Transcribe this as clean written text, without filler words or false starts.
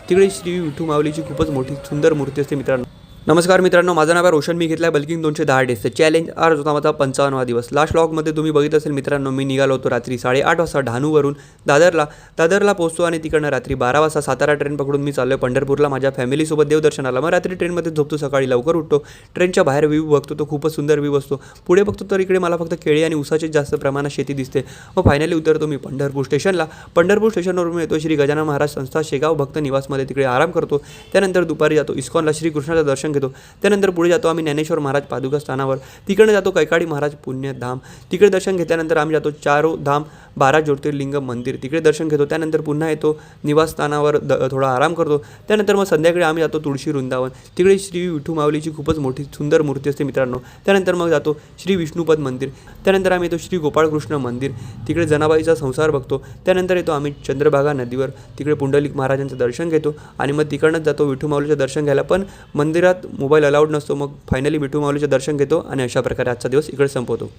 तिकडे श्री विठू माऊलीची खूपच मोठी सुंदर मूर्ती असते मित्रांनो. नमस्कार मित्रांनो, माझं नाव आहे रोशन. मी घेतला आहे बल्किंग 210 डेजचं चॅलेंज. आज होता माझा 55वा दिवस. लास्ट व्लॉगमध्ये तुम्ही बघितलं असेल मित्रांनो, मी निघालो होतो रात्री 8:30 वाजता डहाणूवरून दादरला पोहोचतो आणि तिकडनं रात्री 12 वाजता सातारा ट्रेन पकडून मी चाललो आहे पंढरपूरला माझ्या फॅमिलीसोबत देवदर्शनाला. मग रात्री ट्रेनमध्ये झोपतो, सकाळी लवकर उठतो. ट्रेनच्या बाहेर व्ह्यू बघतो, तो खूपच सुंदर व्ह्यू असतो. पुढे बघतो तर इकडे मला फक्त केळी आणि ऊसाची जास्त प्रमाणात शेती दिसते. मग फायनली उतरतो मी पंढरपूर स्टेशनला. पंढरपूर स्टेशनवरून येतो श्री गजानन महाराज संस्था शेगाव भक्त निवासमध्ये, तिकडे आराम करतो. त्यानंतर दुपारी जातो इस्कॉनला, श्रीकृष्णाचं दर्शन घेतो. त्यानंतर पुढे जातो आम्ही ज्ञानेश्वर महाराज पादुका स्थानावर. तिकडे जातो कैकाडी महाराज पुण्यधाम. तिकडे दर्शन घेतल्यानंतर आम्ही जातो चारोधाम 12 ज्योतिर्लिंग मंदिर, तिकडे दर्शन घेतो. त्यानंतर पुन्हा येतो निवासस्थानावर, थोडा आराम करतो. त्यानंतर मग संध्याकाळी आम्ही जातो तुळशी वृंदावन. तिकडे श्री विठू माऊलीची खूपच मोठी सुंदर मूर्ती असते मित्रांनो. त्यानंतर मग जातो श्री विष्णुपद मंदिर. त्यानंतर आम्ही येतो श्री गोपाळकृष्ण मंदिर, तिकडे जनाबाईचा संसार बघतो. त्यानंतर येतो आम्ही चंद्रभागा नदीवर, तिकडे पुंडलिक महाराजांचं दर्शन घेतो आणि मग तिकडनंच जातो विठू माऊलीचं दर्शन घ्यायला. पण मंदिरात मोबाईल अलाउड नसतो. मग फायनली विठू माऊलीचं दर्शन घेतो आणि अशा प्रकारे आजचा दिवस इकडे संपवतो.